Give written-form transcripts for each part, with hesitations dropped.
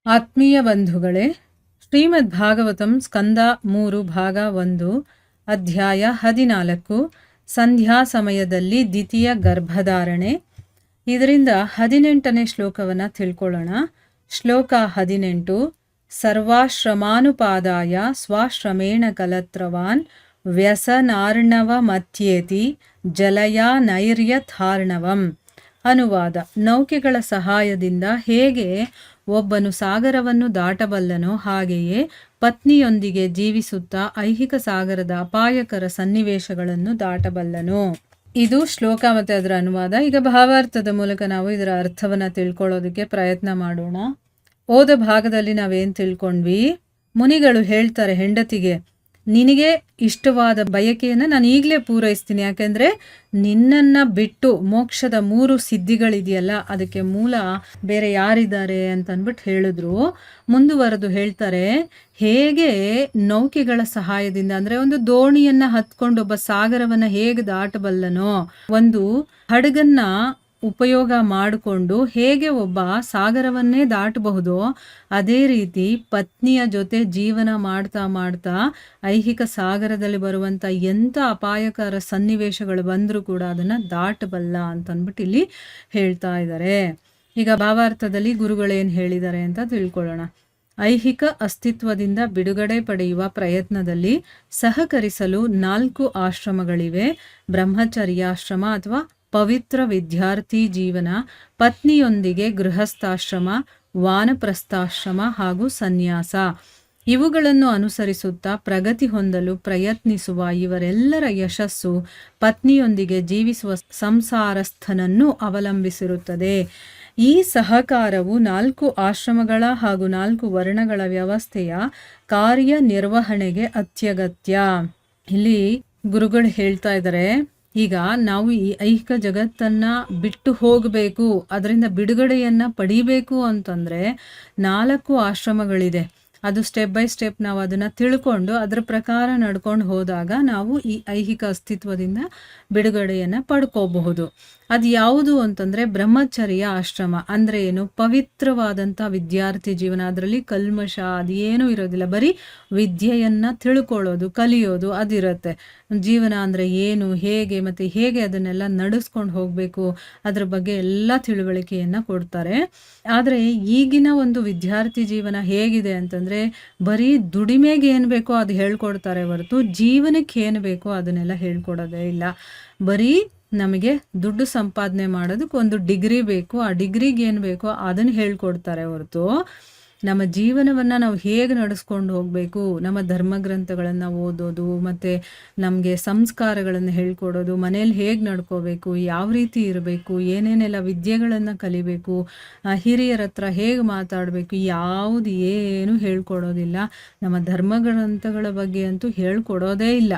ಆತ್ಮೀಯ ಬಂಧುಗಳೇ, ಶ್ರೀಮದ್ ಭಾಗವತಂ ಸ್ಕಂದ 3 ಭಾಗ 1 ಅಧ್ಯಾಯ 14 ಸಂಧ್ಯಾ ಸಮಯದಲ್ಲಿ ದ್ವಿತೀಯ ಗರ್ಭಧಾರಣೆ. ಇದರಿಂದ 18ನೇ ಶ್ಲೋಕವನ್ನು ತಿಳ್ಕೊಳ್ಳೋಣ. ಶ್ಲೋಕ 18. ಸರ್ವಾಶ್ರಮಾನುಪಾದಾಯ ಸ್ವಾಶ್ರಮೇಣ ಕಲತ್ರವಾನ್ ವ್ಯಸನಾರ್ಣವ ಮತ್ಯೇತಿ ಜಲಯಾ ನೈರ್ಯಥಾರ್ಣವಂ. ಅನುವಾದ: ನೌಕೆಗಳ ಸಹಾಯದಿಂದ ಹೇಗೆ ಒಬ್ಬನು ಸಾಗರವನ್ನು ದಾಟಬಲ್ಲನೋ ಹಾಗೆಯೇ ಪತ್ನಿಯೊಂದಿಗೆ ಜೀವಿಸುತ್ತಾ ಐಹಿಕ ಸಾಗರದ ಅಪಾಯಕರ ಸನ್ನಿವೇಶಗಳನ್ನು ದಾಟಬಲ್ಲನು. ಇದು ಶ್ಲೋಕ ಮತ್ತು ಅದರ ಅನುವಾದ. ಈಗ ಭಾವಾರ್ಥದ ಮೂಲಕ ನಾವು ಇದರ ಅರ್ಥವನ್ನು ತಿಳ್ಕೊಳ್ಳೋದಕ್ಕೆ ಪ್ರಯತ್ನ ಮಾಡೋಣ. ಓದ ಭಾಗದಲ್ಲಿ ನಾವೇನು ತಿಳ್ಕೊಂಡ್ವಿ? ಮುನಿಗಳು ಹೇಳ್ತಾರೆ ಹೆಂಡತಿಗೆ, ನಿನಗೆ ಇಷ್ಟವಾದ ಬಯಕೆಯನ್ನು ನಾನು ಈಗಲೇ ಪೂರೈಸ್ತೀನಿ, ಯಾಕೆಂದರೆ ನಿನ್ನನ್ನು ಬಿಟ್ಟು ಮೋಕ್ಷದ 3 ಸಿದ್ಧಿಗಳಿದೆಯಲ್ಲ ಅದಕ್ಕೆ ಮೂಲ ಬೇರೆ ಯಾರಿದ್ದಾರೆ ಅಂತ ಅಂದ್ಬಿಟ್ಟು ಹೇಳಿದ್ರು. ಮುಂದುವರೆದು ಹೇಳ್ತಾರೆ, ಹೇಗೆ ನೌಕೆಗಳ ಸಹಾಯದಿಂದ ಅಂದರೆ ಒಂದು ದೋಣಿಯನ್ನು ಹತ್ಕೊಂಡು ಒಬ್ಬ ಸಾಗರವನ್ನು ಹೇಗೆ ದಾಟಬಲ್ಲನೋ, ಒಂದು ಹಡಗನ್ನ ಉಪಯೋಗ ಮಾಡಿಕೊಂಡು ಹೇಗೆ ಒಬ್ಬ ಸಾಗರವನ್ನೇ ದಾಟಬಹುದೋ ಅದೇ ರೀತಿ ಪತ್ನಿಯ ಜೊತೆ ಜೀವನ ಮಾಡ್ತಾ ಮಾಡ್ತಾ ಐಹಿಕ ಸಾಗರದಲ್ಲಿ ಬರುವಂಥ ಎಂಥ ಅಪಾಯಕರ ಸನ್ನಿವೇಶಗಳು ಬಂದರೂ ಕೂಡ ಅದನ್ನು ದಾಟಬಲ್ಲ ಅಂತಂದ್ಬಿಟ್ಟು ಇಲ್ಲಿ ಹೇಳ್ತಾ ಇದ್ದಾರೆ. ಈಗ ಭಾವಾರ್ಥದಲ್ಲಿ ಗುರುಗಳೇನು ಹೇಳಿದ್ದಾರೆ ಅಂತ ತಿಳ್ಕೊಳ್ಳೋಣ. ಐಹಿಕ ಅಸ್ತಿತ್ವದಿಂದ ಬಿಡುಗಡೆ ಪಡೆಯುವ ಪ್ರಯತ್ನದಲ್ಲಿ ಸಹಕರಿಸಲು 4 ಆಶ್ರಮಗಳಿವೆ. ಬ್ರಹ್ಮಚರ್ಯಾಶ್ರಮ ಅಥವಾ ಪವಿತ್ರ ವಿದ್ಯಾರ್ಥಿ ಜೀವನ, ಪತ್ನಿಯೊಂದಿಗೆ ಗೃಹಸ್ಥಾಶ್ರಮ, ವಾನಪ್ರಸ್ಥಾಶ್ರಮ ಹಾಗೂ ಸನ್ಯಾಸ. ಇವುಗಳನ್ನು ಅನುಸರಿಸುತ್ತಾ ಪ್ರಗತಿ ಹೊಂದಲು ಪ್ರಯತ್ನಿಸುವ ಇವರೆಲ್ಲರ ಯಶಸ್ಸು ಪತ್ನಿಯೊಂದಿಗೆ ಜೀವಿಸುವ ಸಂಸಾರಸ್ಥನನ್ನು ಅವಲಂಬಿಸಿರುತ್ತದೆ. ಈ ಸಹಕಾರವು 4 ಆಶ್ರಮಗಳ ಹಾಗೂ 4 ವರ್ಣಗಳ ವ್ಯವಸ್ಥೆಯ ಕಾರ್ಯನಿರ್ವಹಣೆಗೆ ಅತ್ಯಗತ್ಯ. ಇಲ್ಲಿ ಗುರುಗಳು ಹೇಳ್ತಾ ಇದ್ದಾರೆ, ಈಗ ನಾವು ಈ ಐಹಿಕ ಜಗತ್ತನ್ನು ಬಿಟ್ಟು ಹೋಗಬೇಕು, ಅದರಿಂದ ಬಿಡುಗಡೆಯನ್ನು ಪಡಿಬೇಕು ಅಂತಂದರೆ 4 ಆಶ್ರಮಗಳಿದೆ. ಅದು ಸ್ಟೆಪ್ ಬೈ ಸ್ಟೆಪ್ ನಾವು ಅದನ್ನು ತಿಳ್ಕೊಂಡು ಅದರ ಪ್ರಕಾರ ನಡ್ಕೊಂಡು ಹೋದಾಗ ನಾವು ಈ ಐಹಿಕ ಅಸ್ತಿತ್ವದಿಂದ ಬಿಡುಗಡೆಯನ್ನು ಪಡ್ಕೋಬಹುದು. ಅದು ಯಾವುದು ಅಂತಂದರೆ ಬ್ರಹ್ಮಚರ್ಯ ಆಶ್ರಮ. ಅಂದರೆ ಏನು? ಪವಿತ್ರವಾದಂಥ ವಿದ್ಯಾರ್ಥಿ ಜೀವನ. ಅದರಲ್ಲಿ ಕಲ್ಮಶ ಅದೇನೂ ಇರೋದಿಲ್ಲ, ಬರೀ ವಿದ್ಯೆಯನ್ನು ತಿಳ್ಕೊಳ್ಳೋದು, ಕಲಿಯೋದು ಅದಿರುತ್ತೆ. ಜೀವನ ಅಂದರೆ ಏನು, ಹೇಗೆ ಮತ್ತು ಹೇಗೆ ಅದನ್ನೆಲ್ಲ ನಡೆಸ್ಕೊಂಡು ಹೋಗಬೇಕು ಅದ್ರ ಬಗ್ಗೆ ಎಲ್ಲ ತಿಳುವಳಿಕೆಯನ್ನು ಕೊಡ್ತಾರೆ. ಆದರೆ ಈಗಿನ ಒಂದು ವಿದ್ಯಾರ್ಥಿ ಜೀವನ ಹೇಗಿದೆ ಅಂತಂದರೆ ಬರೀ ದುಡಿಮೆಗೆ ಏನು ಬೇಕೋ ಅದು ಹೇಳ್ಕೊಡ್ತಾರೆ ಹೊರತು ಜೀವನಕ್ಕೆ ಏನು ಬೇಕೋ ಅದನ್ನೆಲ್ಲ ಹೇಳ್ಕೊಡೋದೇ ಇಲ್ಲ. ಬರೀ ನಮಗೆ ದುಡ್ಡು ಸಂಪಾದನೆ ಮಾಡೋದಕ್ಕೆ ಒಂದು ಡಿಗ್ರಿ ಬೇಕು, ಆ ಡಿಗ್ರಿಗೆ ಏನು ಬೇಕೋ ಅದನ್ನು ಹೇಳ್ಕೊಡ್ತಾರೆ ಹೊರತು ನಮ್ಮ ಜೀವನವನ್ನು ನಾವು ಹೇಗೆ ನಡೆಸ್ಕೊಂಡು ಹೋಗಬೇಕು, ನಮ್ಮ ಧರ್ಮಗ್ರಂಥಗಳನ್ನು ಓದೋದು ಮತ್ತು ನಮಗೆ ಸಂಸ್ಕಾರಗಳನ್ನು ಹೇಳ್ಕೊಡೋದು, ಮನೇಲಿ ಹೇಗೆ ನಡ್ಕೋಬೇಕು, ಯಾವ ರೀತಿ ಇರಬೇಕು, ಏನೇನೆಲ್ಲ ವಿದ್ಯೆಗಳನ್ನು ಕಲಿಬೇಕು, ಹಿರಿಯರ ಹತ್ರ ಹೇಗೆ ಮಾತಾಡಬೇಕು, ಯಾವುದು ಏನು ಹೇಳ್ಕೊಡೋದಿಲ್ಲ. ನಮ್ಮ ಧರ್ಮಗ್ರಂಥಗಳ ಬಗ್ಗೆ ಅಂತೂ ಹೇಳ್ಕೊಡೋದೇ ಇಲ್ಲ.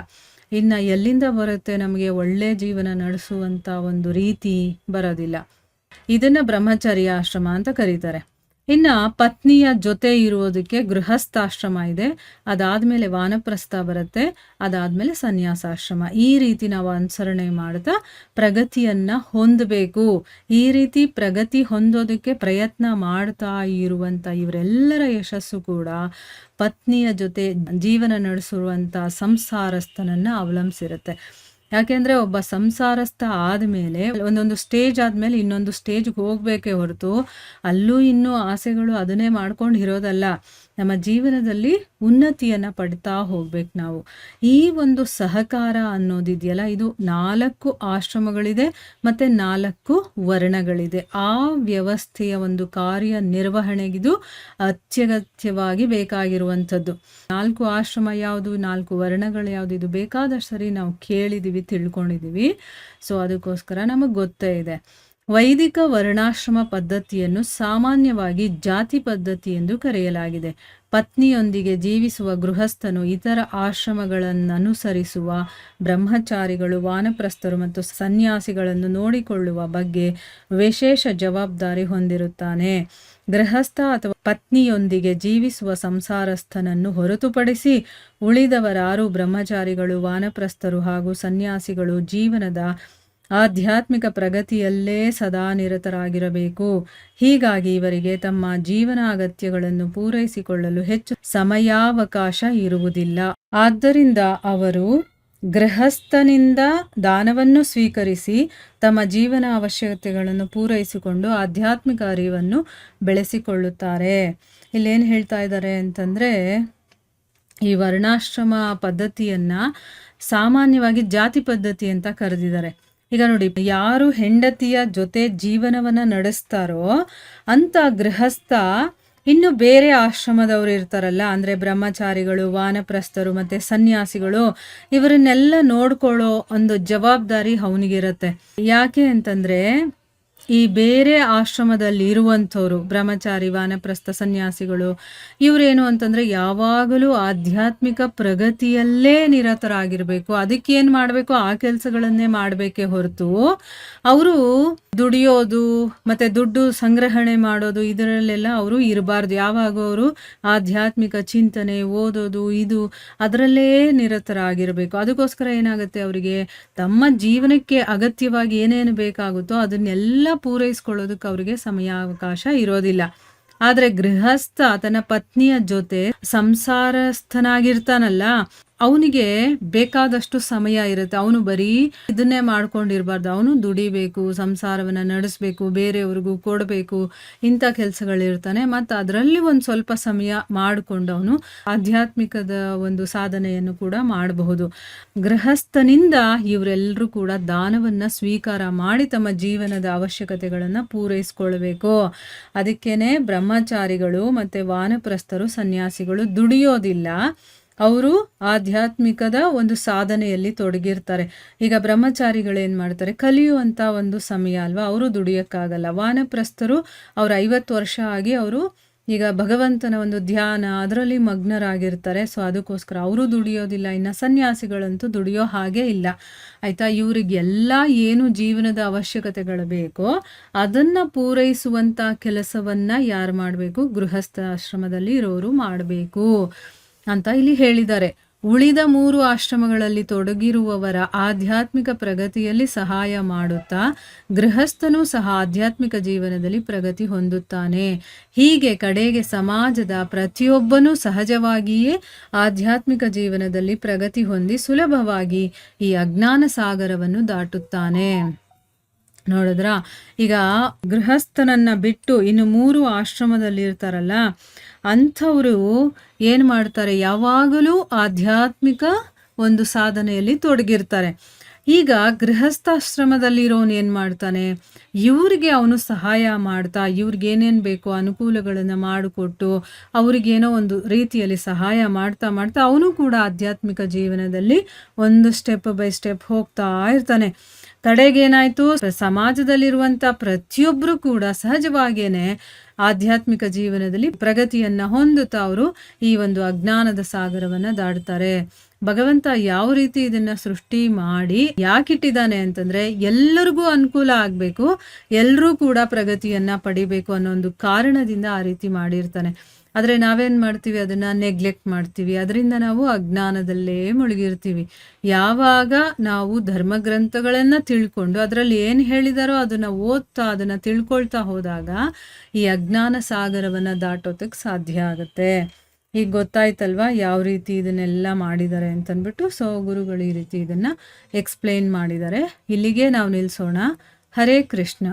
ಇನ್ನು ಎಲ್ಲಿಂದ ಬರುತ್ತೆ ನಮಗೆ ಒಳ್ಳೆ ಜೀವನ ನಡೆಸುವಂಥ ಒಂದು ರೀತಿ? ಬರೋದಿಲ್ಲ. ಇದನ್ನು ಬ್ರಹ್ಮಚರ್ಯ ಆಶ್ರಮ ಅಂತ ಕರೀತಾರೆ. ಇನ್ನು ಪತ್ನಿಯ ಜೊತೆ ಇರುವುದಕ್ಕೆ ಗೃಹಸ್ಥಾಶ್ರಮ ಇದೆ, ಅದಾದಮೇಲೆ ವಾನಪ್ರಸ್ಥ ಬರುತ್ತೆ, ಅದಾದಮೇಲೆ ಸನ್ಯಾಸಾಶ್ರಮ. ಈ ರೀತಿ ನಾವು ಅನುಸರಣೆ ಮಾಡ್ತಾ ಪ್ರಗತಿಯನ್ನು ಹೊಂದಬೇಕು. ಈ ರೀತಿ ಪ್ರಗತಿ ಹೊಂದೋದಕ್ಕೆ ಪ್ರಯತ್ನ ಮಾಡ್ತಾ ಇರುವಂಥ ಇವರೆಲ್ಲರ ಯಶಸ್ಸು ಕೂಡ ಪತ್ನಿಯ ಜೊತೆ ಜೀವನ ನಡೆಸಿರುವಂಥ ಸಂಸಾರಸ್ಥನನ್ನು ಅವಲಂಬಿಸಿರುತ್ತೆ. ಯಾಕೆಂದರೆ ಒಬ್ಬ ಸಂಸಾರಸ್ಥ ಆದಮೇಲೆ ಒಂದೊಂದು ಸ್ಟೇಜ್ ಆದಮೇಲೆ ಇನ್ನೊಂದು ಸ್ಟೇಜ್ಗೆ ಹೋಗಬೇಕೇ ಹೊರತು ಅಲ್ಲೂ ಇನ್ನೂ ಆಸೆಗಳು ಅದನ್ನೇ ಮಾಡ್ಕೊಂಡು ಇರೋದಲ್ಲ. ನಮ್ಮ ಜೀವನದಲ್ಲಿ ಉನ್ನತಿಯನ್ನು ಪಡ್ತಾ ಹೋಗ್ಬೇಕು ನಾವು. ಈ ಒಂದು ಸಹಕಾರ ಅನ್ನೋದಿದೆಯಲ್ಲ, ಇದು 4 ಆಶ್ರಮಗಳಿದೆ ಮತ್ತು 4 ವರ್ಣಗಳಿದೆ. ಆ ವ್ಯವಸ್ಥೆಯ ಒಂದು ಕಾರ್ಯನಿರ್ವಹಣೆಗಿದು ಅತ್ಯಗತ್ಯವಾಗಿ ಬೇಕಾಗಿರುವಂಥದ್ದು. 4 ಆಶ್ರಮ ಯಾವುದು, 4 ವರ್ಣಗಳು ಯಾವುದು, ಇದು ಬೇಕಾದಷ್ಟು ಸರಿ ನಾವು ಕೇಳಿದ್ದೀವಿ, ತಿಳ್ಕೊಂಡಿದ್ದೀವಿ. ಸೊ ಅದಕ್ಕೋಸ್ಕರ ನಮಗೆ ಗೊತ್ತೇ ಇದೆ. ವೈದಿಕ ವರ್ಣಾಶ್ರಮ ಪದ್ಧತಿಯನ್ನು ಸಾಮಾನ್ಯವಾಗಿ ಜಾತಿ ಪದ್ಧತಿ ಎಂದು ಕರೆಯಲಾಗಿದೆ. ಪತ್ನಿಯೊಂದಿಗೆ ಜೀವಿಸುವ ಗೃಹಸ್ಥನು ಇತರ ಆಶ್ರಮಗಳನ್ನು ಅನುಸರಿಸುವ ಬ್ರಹ್ಮಚಾರಿಗಳು, ವಾನಪ್ರಸ್ಥರು ಮತ್ತು ಸನ್ಯಾಸಿಗಳನ್ನು ನೋಡಿಕೊಳ್ಳುವ ಬಗ್ಗೆ ವಿಶೇಷ ಜವಾಬ್ದಾರಿ ಹೊಂದಿರುತ್ತಾನೆ. ಗೃಹಸ್ಥ ಅಥವಾ ಪತ್ನಿಯೊಂದಿಗೆ ಜೀವಿಸುವ ಸಂಸಾರಸ್ಥನನ್ನು ಹೊರತುಪಡಿಸಿ ಉಳಿದವರಾರು ಬ್ರಹ್ಮಚಾರಿಗಳು, ವಾನಪ್ರಸ್ಥರು ಹಾಗೂ ಸನ್ಯಾಸಿಗಳು ಜೀವನದ ಆಧ್ಯಾತ್ಮಿಕ ಪ್ರಗತಿಯಲ್ಲೇ ಸದಾ ನಿರತರಾಗಿರಬೇಕು. ಹೀಗಾಗಿ ಇವರಿಗೆ ತಮ್ಮ ಜೀವನ ಅಗತ್ಯಗಳನ್ನು ಪೂರೈಸಿಕೊಳ್ಳಲು ಹೆಚ್ಚು ಸಮಯಾವಕಾಶ ಇರುವುದಿಲ್ಲ. ಆದ್ದರಿಂದ ಅವರು ಗೃಹಸ್ಥನಿಂದ ದಾನವನ್ನು ಸ್ವೀಕರಿಸಿ ತಮ್ಮ ಜೀವನ ಅವಶ್ಯಕತೆಗಳನ್ನು ಪೂರೈಸಿಕೊಂಡು ಆಧ್ಯಾತ್ಮಿಕ ಅರಿವನ್ನು ಬೆಳೆಸಿಕೊಳ್ಳುತ್ತಾರೆ. ಇಲ್ಲೇನು ಹೇಳ್ತಾ ಇದ್ದಾರೆ ಅಂತಂದರೆ, ಈ ವರ್ಣಾಶ್ರಮ ಪದ್ಧತಿಯನ್ನ ಸಾಮಾನ್ಯವಾಗಿ ಜಾತಿ ಪದ್ಧತಿ ಅಂತ ಕರೆದಿದ್ದಾರೆ. ಈಗ ನೋಡಿ, ಯಾರು ಹೆಂಡತಿಯ ಜೊತೆ ಜೀವನವನ್ನ ನಡೆಸ್ತಾರೋ ಅಂತ ಗೃಹಸ್ಥ ಇನ್ನು ಬೇರೆ ಆಶ್ರಮದವರು ಇರ್ತಾರಲ್ಲ, ಅಂದ್ರೆ ಬ್ರಹ್ಮಚಾರಿಗಳು, ವಾನಪ್ರಸ್ಥರು ಮತ್ತೆ ಸನ್ಯಾಸಿಗಳು, ಇವರನ್ನೆಲ್ಲ ನೋಡ್ಕೊಳ್ಳೋ ಒಂದು ಜವಾಬ್ದಾರಿ ಅವನಿಗಿರತ್ತೆ. ಯಾಕೆ ಅಂತಂದ್ರೆ ಈ ಬೇರೆ ಆಶ್ರಮದಲ್ಲಿ ಇರುವಂಥವ್ರು ಬ್ರಹ್ಮಚಾರಿ, ವಾನಪ್ರಸ್ಥ, ಸನ್ಯಾಸಿಗಳು ಇವರೇನು ಅಂತಂದ್ರೆ ಯಾವಾಗಲೂ ಆಧ್ಯಾತ್ಮಿಕ ಪ್ರಗತಿಯಲ್ಲೇ ನಿರತರಾಗಿರ್ಬೇಕು. ಅದಕ್ಕೇನು ಮಾಡಬೇಕು, ಆ ಕೆಲಸಗಳನ್ನೇ ಮಾಡಬೇಕೇ ಹೊರತು ಅವರು ದುಡಿಯೋದು ಮತ್ತೆ ದುಡ್ಡು ಸಂಗ್ರಹಣೆ ಮಾಡೋದು ಇದರಲ್ಲೆಲ್ಲ ಅವರು ಇರಬಾರ್ದು. ಯಾವಾಗ ಅವರು ಆಧ್ಯಾತ್ಮಿಕ ಚಿಂತನೆ, ಓದೋದು, ಇದು ಅದರಲ್ಲೇ ನಿರತರಾಗಿರಬೇಕು. ಅದಕ್ಕೋಸ್ಕರ ಏನಾಗುತ್ತೆ, ಅವರಿಗೆ ತಮ್ಮ ಜೀವನಕ್ಕೆ ಅಗತ್ಯವಾಗಿ ಏನೇನು ಬೇಕಾಗುತ್ತೋ ಅದನ್ನೆಲ್ಲ ಪೂರೈಸ್ಕೊಳ್ಳೋದಕ್ಕೆ ಅವರಿಗೆ ಸಮಯಾವಕಾಶ ಇರೋದಿಲ್ಲ. ಆದ್ರೆ ಗೃಹಸ್ಥ ತನ್ನ ಪತ್ನಿಯ ಜೊತೆ ಸಂಸಾರಸ್ಥನಾಗಿರ್ತಾನಲ್ಲ, ಅವನಿಗೆ ಬೇಕಾದಷ್ಟು ಸಮಯ ಇರುತ್ತೆ. ಅವನು ಬರೀ ಇದನ್ನೇ ಮಾಡ್ಕೊಂಡಿರ್ಬಾರ್ದು. ಅವನು ದುಡಿಬೇಕು, ಸಂಸಾರವನ್ನ ನಡೆಸಬೇಕು, ಬೇರೆಯವ್ರಿಗೂ ಕೊಡಬೇಕು, ಇಂಥ ಕೆಲಸಗಳಿರ್ತಾನೆ. ಮತ್ತು ಅದರಲ್ಲಿ ಒಂದು ಸ್ವಲ್ಪ ಸಮಯ ಮಾಡಿಕೊಂಡು ಅವನು ಆಧ್ಯಾತ್ಮಿಕದ ಒಂದು ಸಾಧನೆಯನ್ನು ಕೂಡ ಮಾಡಬಹುದು. ಗೃಹಸ್ಥನಿಂದ ಇವರೆಲ್ಲರೂ ಕೂಡ ದಾನವನ್ನ ಸ್ವೀಕಾರ ಮಾಡಿ ತಮ್ಮ ಜೀವನದ ಅವಶ್ಯಕತೆಗಳನ್ನು ಪೂರೈಸ್ಕೊಳ್ಬೇಕು. ಅದಕ್ಕೇನೆ ಬ್ರಹ್ಮಚಾರಿಗಳು ಮತ್ತೆ ವಾನಪ್ರಸ್ಥರು, ಸನ್ಯಾಸಿಗಳು ದುಡಿಯೋದಿಲ್ಲ. ಅವರು ಆಧ್ಯಾತ್ಮಿಕದ ಒಂದು ಸಾಧನೆಯಲ್ಲಿ ತೊಡಗಿರ್ತಾರೆ. ಈಗ ಬ್ರಹ್ಮಚಾರಿಗಳೇನು ಮಾಡ್ತಾರೆ, ಕಲಿಯುವಂಥ ಒಂದು ಸಮಯ ಅಲ್ವಾ, ಅವರು ದುಡಿಯೋಕ್ಕಾಗಲ್ಲ. ವಾನಪ್ರಸ್ಥರು ಅವ್ರು 50 ವರ್ಷ ಆಗಿ ಅವರು ಈಗ ಭಗವಂತನ ಒಂದು ಧ್ಯಾನ ಅದರಲ್ಲಿ ಮಗ್ನರಾಗಿರ್ತಾರೆ. ಸೊ ಅದಕ್ಕೋಸ್ಕರ ಅವರು ದುಡಿಯೋದಿಲ್ಲ. ಇನ್ನು ಸನ್ಯಾಸಿಗಳಂತೂ ದುಡಿಯೋ ಹಾಗೆ ಇಲ್ಲ, ಆಯಿತಾ. ಇವರಿಗೆಲ್ಲ ಏನು ಜೀವನದ ಅವಶ್ಯಕತೆಗಳು ಬೇಕೋ ಅದನ್ನು ಪೂರೈಸುವಂಥ ಕೆಲಸವನ್ನು ಯಾರು ಮಾಡಬೇಕು, ಗೃಹಸ್ಥ ಆಶ್ರಮದಲ್ಲಿ ಇರೋರು ಮಾಡಬೇಕು ಅಂತ ಇಲ್ಲಿ ಹೇಳಿದ್ದಾರೆ. ಉಳಿದ 3 ಆಶ್ರಮಗಳಲ್ಲಿ ತೊಡಗಿರುವವರ ಆಧ್ಯಾತ್ಮಿಕ ಪ್ರಗತಿಯಲ್ಲಿ ಸಹಾಯ ಮಾಡುತ್ತಾ ಗೃಹಸ್ಥನೂ ಸಹ ಆಧ್ಯಾತ್ಮಿಕ ಜೀವನದಲ್ಲಿ ಪ್ರಗತಿ ಹೊಂದುತ್ತಾನೆ. ಹೀಗೆ ಕಡೆಗೆ ಸಮಾಜದ ಪ್ರತಿಯೊಬ್ಬನೂ ಸಹಜವಾಗಿಯೇ ಆಧ್ಯಾತ್ಮಿಕ ಜೀವನದಲ್ಲಿ ಪ್ರಗತಿ ಹೊಂದಿ ಸುಲಭವಾಗಿ ಈ ಅಜ್ಞಾನ ಸಾಗರವನ್ನು ದಾಟುತ್ತಾನೆ. ನೋಡಿದ್ರ, ಈಗ ಗೃಹಸ್ಥನನ್ನ ಬಿಟ್ಟು ಇನ್ನು 3 ಆಶ್ರಮದಲ್ಲಿ ಇರ್ತಾರಲ್ಲ ಅಂಥವರು ಏನು ಮಾಡ್ತಾರೆ, ಯಾವಾಗಲೂ ಆಧ್ಯಾತ್ಮಿಕ ಒಂದು ಸಾಧನೆಯಲ್ಲಿ ತೊಡಗಿರ್ತಾರೆ. ಈಗ ಗೃಹಸ್ಥಾಶ್ರಮದಲ್ಲಿರೋನು ಏನು ಮಾಡ್ತಾನೆ, ಇವ್ರಿಗೆ ಅವನು ಸಹಾಯ ಮಾಡ್ತಾ ಇವ್ರಿಗೇನೇನು ಬೇಕೋ ಅನುಕೂಲಗಳನ್ನು ಮಾಡಿಕೊಟ್ಟು ಅವ್ರಿಗೇನೋ ಒಂದು ರೀತಿಯಲ್ಲಿ ಸಹಾಯ ಮಾಡ್ತಾ ಮಾಡ್ತಾ ಅವನು ಕೂಡ ಆಧ್ಯಾತ್ಮಿಕ ಜೀವನದಲ್ಲಿ ಒಂದು ಸ್ಟೆಪ್ ಬೈ ಸ್ಟೆಪ್ ಹೋಗ್ತಾ ಇರ್ತಾನೆ. ಕಡೆಗೇನಾಯ್ತು, ಸಮಾಜದಲ್ಲಿರುವಂಥ ಪ್ರತಿಯೊಬ್ಬರು ಕೂಡ ಸಹಜವಾಗೇನೆ ಆಧ್ಯಾತ್ಮಿಕ ಜೀವನದಲ್ಲಿ ಪ್ರಗತಿಯನ್ನ ಹೊಂದುತ್ತಾ ಅವರು ಈ ಒಂದು ಅಜ್ಞಾನದ ಸಾಗರವನ್ನ ದಾಟ್ತಾರೆ. ಭಗವಂತ ಯಾವ ರೀತಿ ಇದನ್ನ ಸೃಷ್ಟಿ ಮಾಡಿ ಯಾಕಿಟ್ಟಿದ್ದಾನೆ ಅಂತಂದ್ರೆ ಎಲ್ಲರಿಗೂ ಅನುಕೂಲ ಆಗ್ಬೇಕು, ಎಲ್ಲರೂ ಕೂಡ ಪ್ರಗತಿಯನ್ನ ಪಡಿಬೇಕು ಅನ್ನೋ ಒಂದು ಕಾರಣದಿಂದ ಆ ರೀತಿ ಮಾಡಿರ್ತಾನೆ. ಆದರೆ ನಾವೇನು ಮಾಡ್ತೀವಿ, ಅದನ್ನು ನೆಗ್ಲೆಕ್ಟ್ ಮಾಡ್ತೀವಿ. ಅದರಿಂದ ನಾವು ಅಜ್ಞಾನದಲ್ಲೇ ಮುಳುಗಿರ್ತೀವಿ. ಯಾವಾಗ ನಾವು ಧರ್ಮಗ್ರಂಥಗಳನ್ನು ತಿಳ್ಕೊಂಡು ಅದರಲ್ಲಿ ಏನು ಹೇಳಿದಾರೋ ಅದನ್ನು ಓದ್ತಾ ಅದನ್ನು ತಿಳ್ಕೊಳ್ತಾ ಹೋದಾಗ ಈ ಅಜ್ಞಾನ ಸಾಗರವನ್ನು ದಾಟೋದಕ್ಕೆ ಸಾಧ್ಯ ಆಗುತ್ತೆ. ಈಗ ಗೊತ್ತಾಯ್ತಲ್ವಾ ಯಾವ ರೀತಿ ಇದನ್ನೆಲ್ಲ ಮಾಡಿದ್ದಾರೆ ಅಂತಂದ್ಬಿಟ್ಟು. ಸೊ ಗುರುಗಳು ಈ ರೀತಿ ಇದನ್ನು ಎಕ್ಸ್ಪ್ಲೇನ್ ಮಾಡಿದ್ದಾರೆ. ಇಲ್ಲಿಗೆ ನಾವು ನಿಲ್ಲಿಸೋಣ. ಹರೇ ಕೃಷ್ಣ.